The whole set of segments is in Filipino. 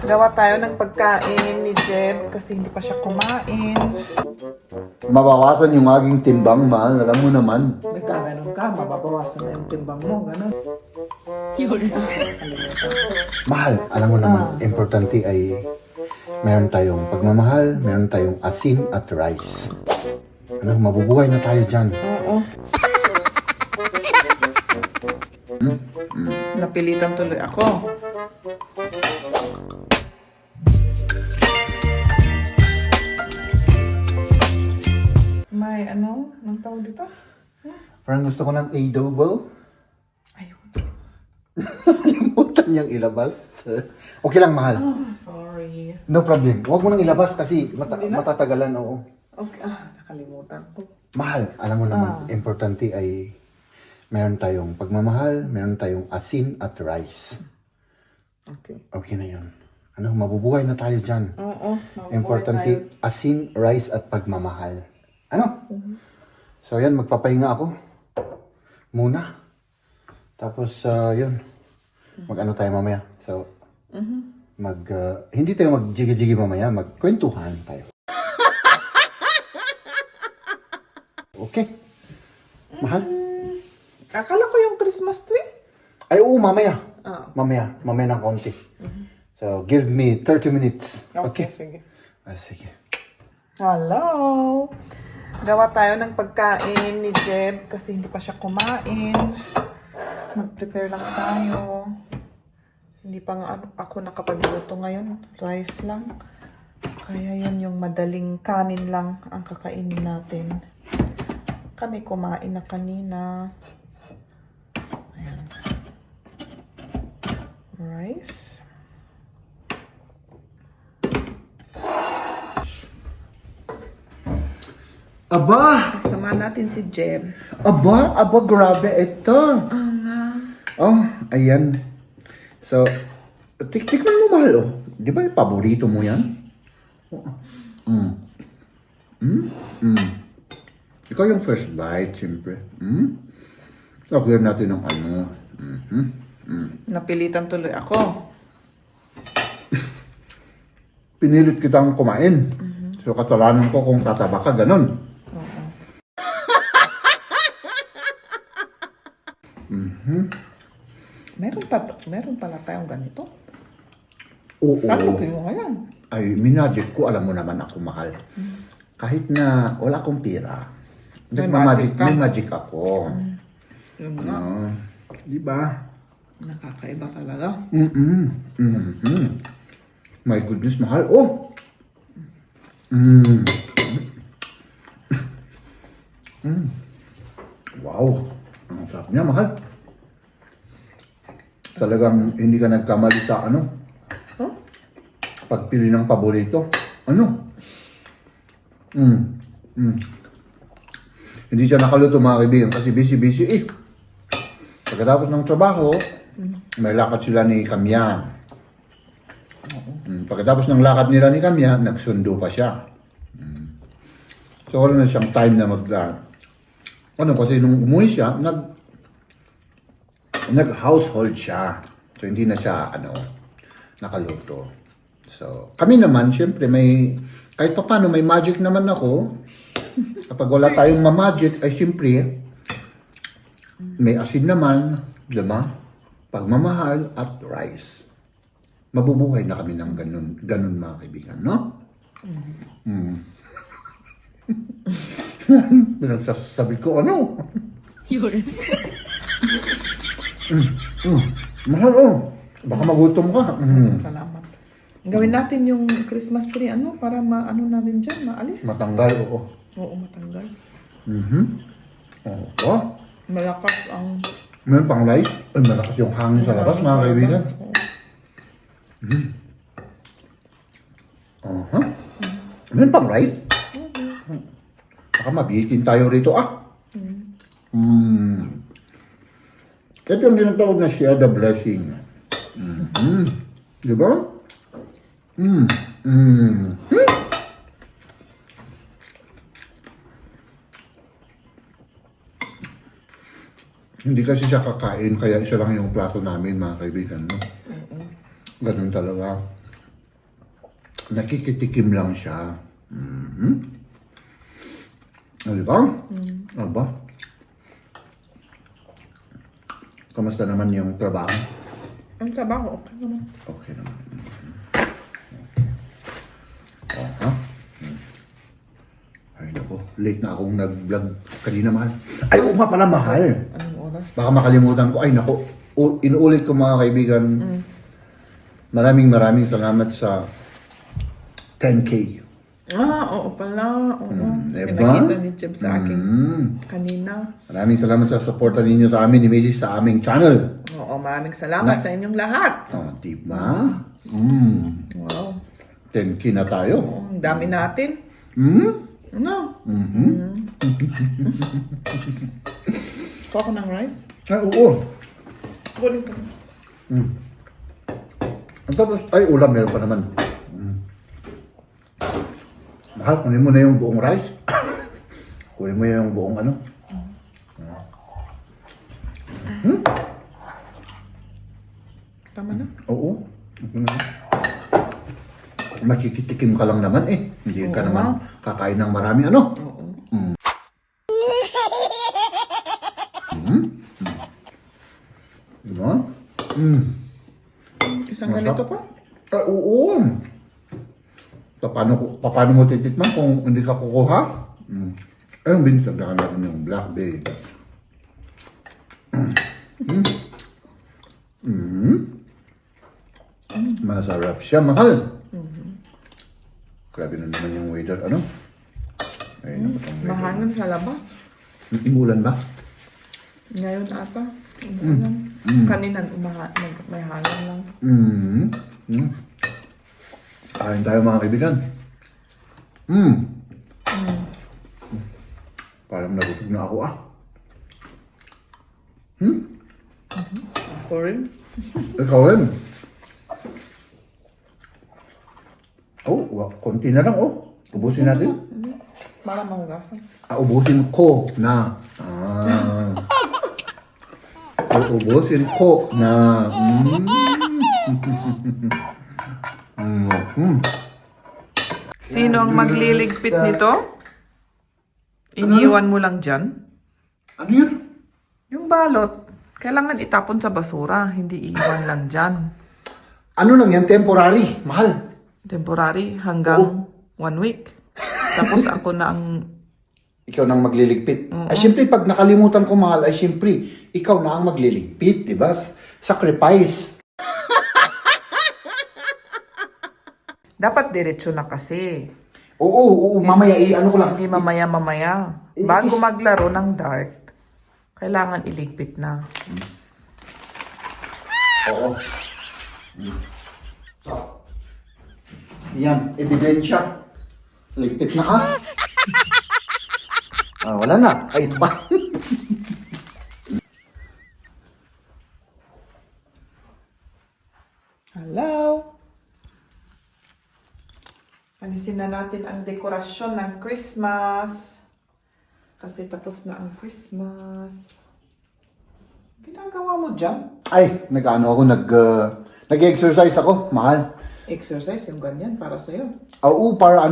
Gawa tayo ng pagkain ni Jeb kasi hindi pa siya kumain. Mabawasan yung aking timbang, mahal. Alam mo naman. Nagkaganon ka, mababawasan na yung timbang mo, ganon. Mahal, alam mo naman, importante ay meron tayong pagmamahal, meron tayong asin at rice. Ano, mabubuhay na tayo dyan. Oo. Napilitan tuloy ako. May ano? Anong tawag dito? Parang gusto ko ng adobo. Ayun. Kalimutan niyang ilabas. Okay lang, mahal. Oh, sorry. No problem. Huwag mo nang ilabas kasi matatagalan, oo. Okay. Nakalimutan ko. Mahal, alam mo naman, importante ay meron tayong pagmamahal, meron tayong asin at rice. Okay. Okay na yun. Ano, mabubuhay na tayo dyan. Oo. Importante, asin, rice at pagmamahal. Ano? So, yan, magpapahinga ako. Muna. Tapos, yun. Mag-ano tayo mamaya. So, hindi tayo mag-jigi-jigi mamaya. Magkwentuhan tayo. Okay. Mahal? Akala ko yung Christmas tree. Ay, oo, mamaya. Ah. Mamaya ng konti. So, give me 30 minutes. Okay, sige. Sige. Hello! Gawa tayo ng pagkain ni Jeb kasi hindi pa siya kumain. Mag-prepare lang tayo. Hindi pa nga ako nakapagluto ngayon. Rice lang. Kaya yan yung madaling kanin lang ang kakainin natin. Kami kumain na kanina. Ayan. Rice. Aba! Kasama natin si Jeb. Aba, grabe ito. Oh, ayan. So, tikman mo, mahal, oh. Di ba yung paborito mo yan? Ikaw yung first bite, siyempre. Lagyan natin ng ano. Napilitan tuloy ako. Pinilit kitang kumain. So, kasalanan ko kung tataba ka, ganun. Meron pala tayong ganito. Oo. Saan mo kinuha yan? Ay, minajik ko, alam mo naman ako, mahal. Kahit na wala akong pira. May magic ka? May magic ako. Yun nga. Di ba? Nakakaiba talaga. My goodness, mahal. Oh! Wow! Ang sarap niya, mahal. Talagang hindi ka nagkamali sa ano? Pagpili ng paborito. Ano? Hindi siya nakaluto, mga kaibigan, kasi busy-busy eh. Pagkatapos ng trabaho, may lakad sila ni Kamya. Pagkatapos ng lakad nila ni Kamya, nagsundo pa siya. So wala na siyang time na kasi nung umuwi siya, nag-household siya. So hindi na siya, nakaluto. So, kami naman, syempre, kahit pa paano, may magic naman ako. Kapag wala tayong ma-magic, ay syempre, may asin naman, diba? Pagmamahal at rice. Mabubuhay na kami ng ganun mga kaibigan, no? Pinagsasabi ko, ano? Mahal, oh. Baka magutom ka. Salamat. Gawin natin yung Christmas tree, para maano na rin dyan, maalis. Matanggal, oo. Oo, matanggal. Oo. Malakas ang... Meron pang rice. Ay, malakas yung hangin sa labas, mga kaibigan. Meron pang rice? Baka mabitin tayo rito, Ito yung tinatawag na share the blessing. Diba? Hindi kasi siya kakain, kaya isa lang yung plato namin, mga kaibigan, no? Ganun talaga. nakikitikim lang siya. Di ba? Aba. Kamusta naman yung trabaho? Ang trabaho, okay naman. Okay naman. Oh, ha? Ay, naku. Late na akong nag-vlog kanina, mahal. Ay, oo nga pala, mahal. Anong oras? Baka makalimutan ko. Ay, naku. Inuulit ko, mga kaibigan. Maraming salamat sa 10K. Oo pala. Oo. Diba? Pinakita ni Jeb sa akin kanina. Maraming salamat sa suporta ninyo sa amin, ni Macy's, sa aming channel. Oo, maraming salamat sa inyong lahat. Oh, diba? Wow. 10K na tayo. Oo, ang dami natin. Ano? Kuha ko ng rice? Ay, oo. Kunin ko. Ang tapos, ay, ulam meron pa naman. Mahal, kunin mo na yung buong rice. Kunin mo yung buong ano. Tama na. Oo. Okay na. Makikitikim ka lang naman eh. Hindi ka Oo, naman kakain ng marami ano. Oo. Diba? Isang ganito pa? Ay, oo. Paano mo titikman kung hindi ka kukuha? Ayun, binitagdakan natin yung blackberry. Masarap siya, mahal. Grabe na naman yung weather, ano? Ay, naman ang weather. Mahangin sa labas. Imulan ba? Ngayon ata. Umulan. Kanina may hangin lang. Kain tayo, mga kaibigan. Parang nabutog na ako, Ako rin. Ikaw rin. Konti na lang, Ubusin natin. Para mahugasan. Ubusin ko na. Ubusin ko na. Sino ang magliligpit nito? Iniwan mo lang dyan? Ano yun? Yung balot, kailangan itapon sa basura, hindi iwan lang dyan. Ano lang yan? Temporary. Mahal. Temporary hanggang 1 week. Tapos ako na ang... Ikaw nang magliligpit. Ay, siyempre, pag nakalimutan ko, mahal, ay siyempre, ikaw na ang magliligpit, di ba? Sacrifice. Dapat diretso na kasi. Oo, mamaya, ano ko lang. Hindi mamaya. Bago maglaro ng dart, kailangan iligpit na. Oo. So, yan, ebidensya. Ligpit na ka. Wala na. Ay, ito pa. Hello? Alisin na natin ang dekorasyon ng Christmas. Kasi tapos na ang Christmas. Ginagawa mo dyan? Ay, nag-exercise ako, mahal. Exercise yung ganyan para sa'yo. Oo, para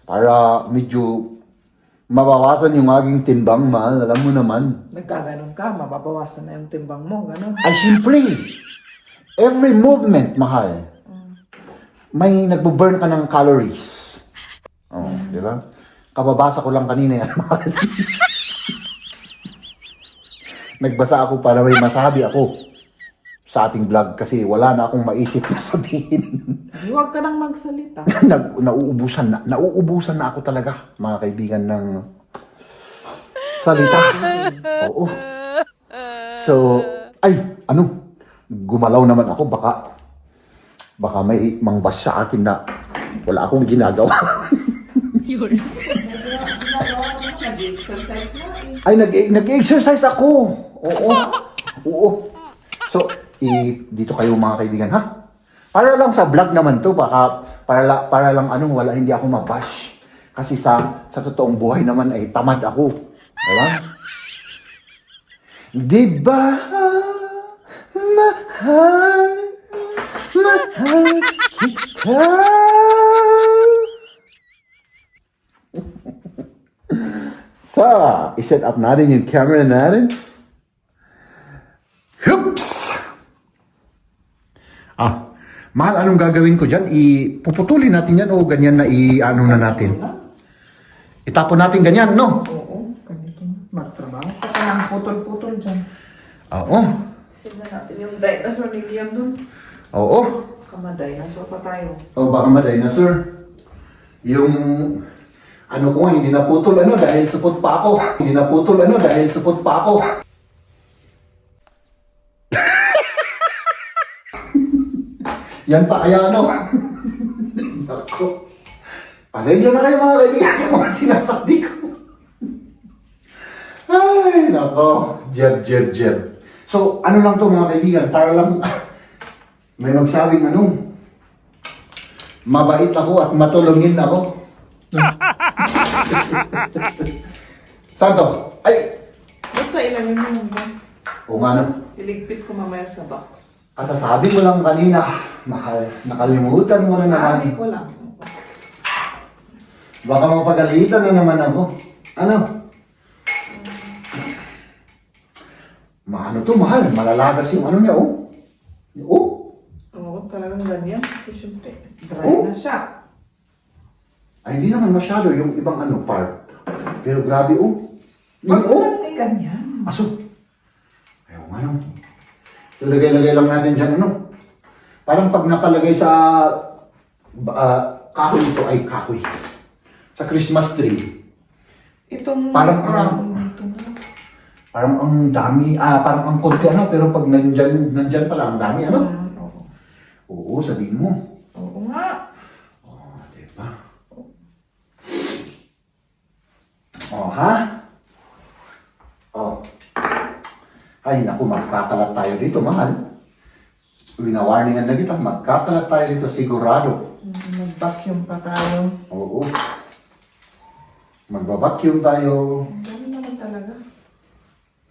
para medyo mabawasan yung aking timbang, mahal. Alam mo naman. Nagkaganon ka, mababawasan na yung timbang mo, ganon. Ay, siyempre, every movement, mahal, may nagbo-burn ka ng calories. Oh, di ba? Kababasa ko lang kanina yan, mahal. Nagbasa ako para may masabi ako sa ating vlog kasi wala na akong maisip na sabihin. Huwag ka nang magsalita. Nauubusan na ako talaga, mga kaibigan, ng salita. Oo. So, gumalaw naman ako, baka may mangbas sa akin na wala akong ginagawa. Nag-exercise na eh. Ay, nag-exercise ako. Oo. So, dito kayo, mga kaibigan, ha? Para lang sa vlog naman to, para lang wala, hindi ako mabash. Kasi sa totoong buhay naman ay tamad ako. Diba? Diba? Mahal kita. So, iset up natin yung camera natin. Oops! Mahal, anong gagawin ko dyan? Puputulin natin yan o ganyan na ano na natin? Itapon natin ganyan, no? Oo, ganito na. Magtrabaho. Kasi ang putol-putol dyan. Oo. Sila natin yung dinosaur ni Liam dun. Oo. Kama-dinosaur pa tayo. O baka ma-dinosaur. Yung ano ko nga, hindi naputol dahil supot pa ako. Hindi naputol dahil supot pa ako. Yan pa kaya Nako. Pasensya na kayo mga kaibigan sa mga sinasabi ko. Ay, nako. Jeb. So, ano lang to mga kaibigan, para lang may magsabing mabait ako at matulungin ako. Saan to? Ay! Basta ilagay mo yung bag. O nga Iligpit ko mamaya sa box. Kasasabi ko lang kanina, nakalimutan mo na naman. Sabi ko lang. Baka mapagalitan na naman ako. Ano? Maano to, mahal. Malalagas yung niya, oh. Oo, talagang ganyan. Kasi syempre, dry Oh. na siya. Ay, hindi naman masyado yung ibang part. Pero grabe, oh. Wag mo lang ganyan. Aso. Ayaw nga Ilagay-lagay lang natin dyan, Parang pag nakalagay sa kahoy ito, ay kahoy. Sa Christmas tree. Itong Parang round dito na. Parang ang dami, parang ang konti, pero pag nandyan pala, ang dami, Oo. Oo, sabihin mo. Oo nga. Oh, diba? Oh, ha? Oh. Ay, naku, magkakalat tayo dito, mahal. Winawarningan na kita, magkakalat tayo dito, sigurado. Mag-vacuum pa tayo. Oo. Magbabacuum tayo. Ang dami naman talaga.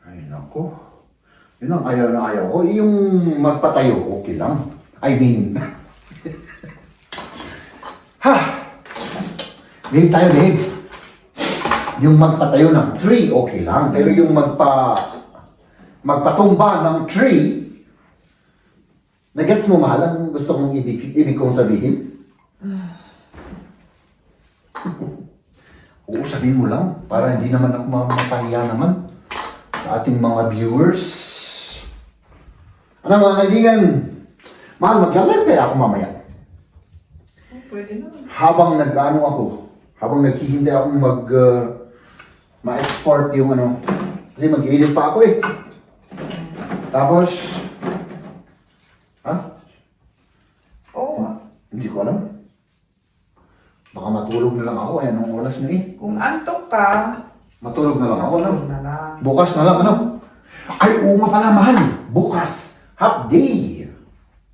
Ay, naku. Yun ang ayaw na ayaw ko. Yung magpatayo, okay lang. I mean. Ha! Dave tayo, Dave. Yung magpatayo ng tree, okay lang. Pero yung magpatumba ng tree, nagets mo, mahal, ang gusto kong ibig kong sabihin? Oo, sabihin mo lang. Para hindi naman ako mapahiya naman sa ating mga viewers. Ano mga kaibigan? Mahal, mag-live kaya ako mamaya. Oh, pwede na. Habang habang naghihintay akong ma-export yung kasi mag-edit pa ako eh. Tapos, Oo nga. hindi ko alam. Baka matulog na lang ako, anong oras na eh. Kung antok ka, Matulog na lang ako, matulog na lang. Bukas na lang, Ay, oo nga pala, mahal. Bukas, half day.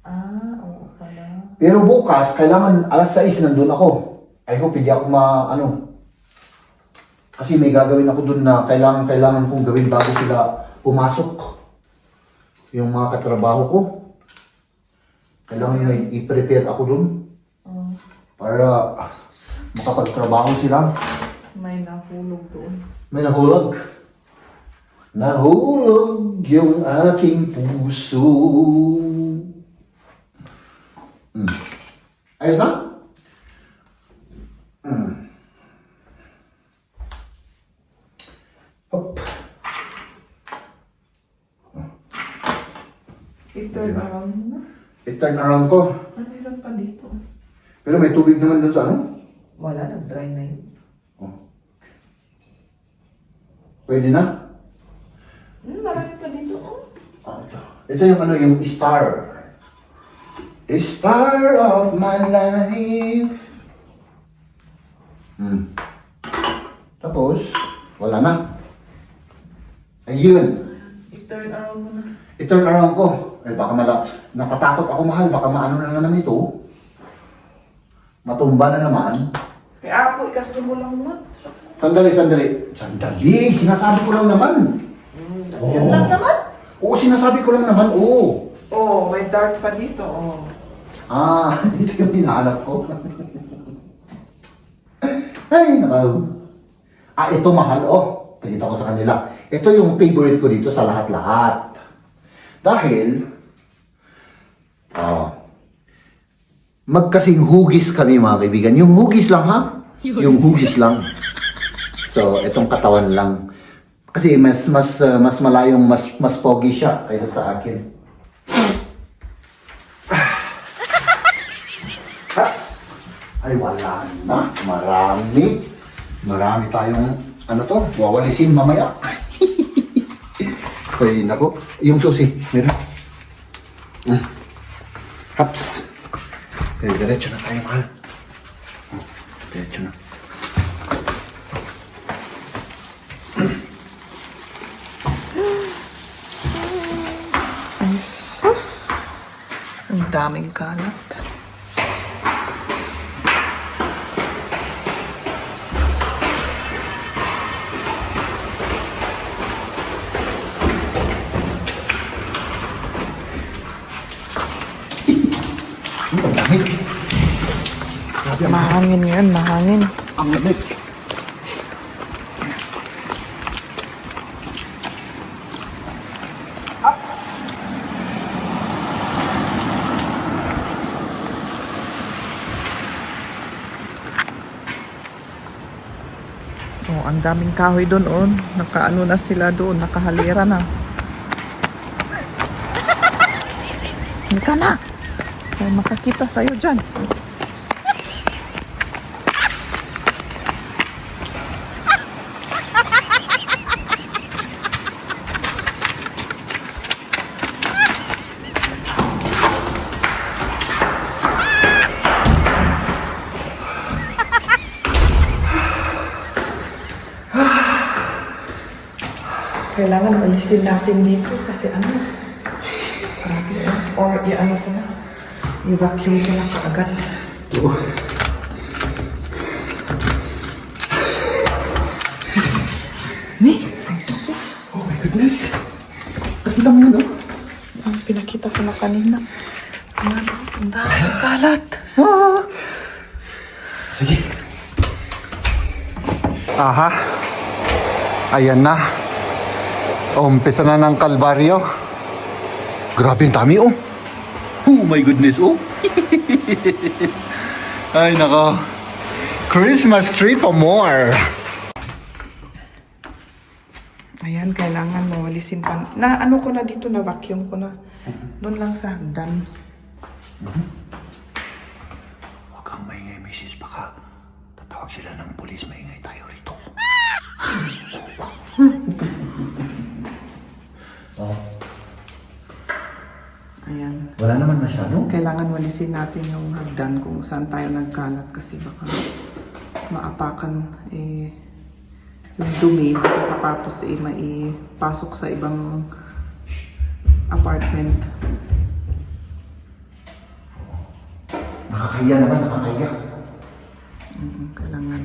Oo pala. Pero bukas, kailangan alas 6 nandun ako. I hope hindi ako kasi may gagawin ako dun na kailangan kong gawin bago sila pumasok. Yung mga katrabaho ko. Kailangan may i-prepare ako dun. Para makapagtrabaho sila. May nahulog doon. May nahulog. Nahulog yung aking puso. Ayos na? Hop. I-turn around mo na. I-turn around ko. Meron pa dito. Pero may tubig naman dun sa Wala, nag-dry na yun. Pwede na? Marami pa dito. Ito yung yung star. A star of my life. Tapos, wala na. Ayun. I-turn around mo na. I-turn around ko. Ay baka nakatakot ako, mahal. Baka maano na naman ito. Matumba na naman. Kaya ako, ikasto mo lang mo. Sandali. Sinasabi ko lang naman. Yan lang naman. Oo, sinasabi ko lang naman. Oo. May dark pa dito. Ito yung hinahanap ko. Ay, nakaw. Ito mahal, Pakita ko sa kanila. Ito yung favorite ko dito sa lahat-lahat. Dahil, magkasing hugis kami mga kaibigan. Yung hugis lang ha? Yung hugis lang. So, itong katawan lang. Kasi mas malayong, mas pogi siya kaysa sa akin. Hats! Ay, wala na. Marami tayong, ano to, wawalisin mamaya. Ay, nako. Yung susi, meron. Haps. Okay, diretso na tayo, mahal. Diretso na. Ay, sus! Ang daming kalat. Ang lamig. Grabe, Mahangin yun, mahangin. ang lamig. Oh, ang daming kahoy doon, oh. Nakaano na sila doon, nakahalira na. Hindi ka na. May makakita sa'yo dyan. Kailangan alisin natin dito kasi ano, grabe eh. Or i-ano ko na, i-vacuum ko na kaagad. Ni? Oh my goodness. Ang dami yun, oh. Ang pinakita ko na kanina. Ayan, ang daming kalat. Ah! Sige. Aha. Ayan na. Umpisa na ng kalbaryo. Grabe ang dami, oh. Oh my goodness, oh. Ay, nako. Christmas tree pa more. Ayan, kailangan mawalisin pa. Na ano ko na dito, na vacuum ko na. Doon lang sa hagdan. Huwag kang maingay, Mrs. Baka tatawag sila ng polis. Maingay tayo rito. Ayan. Wala naman masyado. Kailangan walisin natin yung hagdan kung saan tayo nagkalat kasi baka maapakan yung dumi sa sapatos maipasok sa ibang apartment. Nakakahiya naman, nakakahiya. Kailangan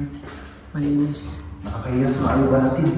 malinis. Nakakahiya sa kaalawa natin.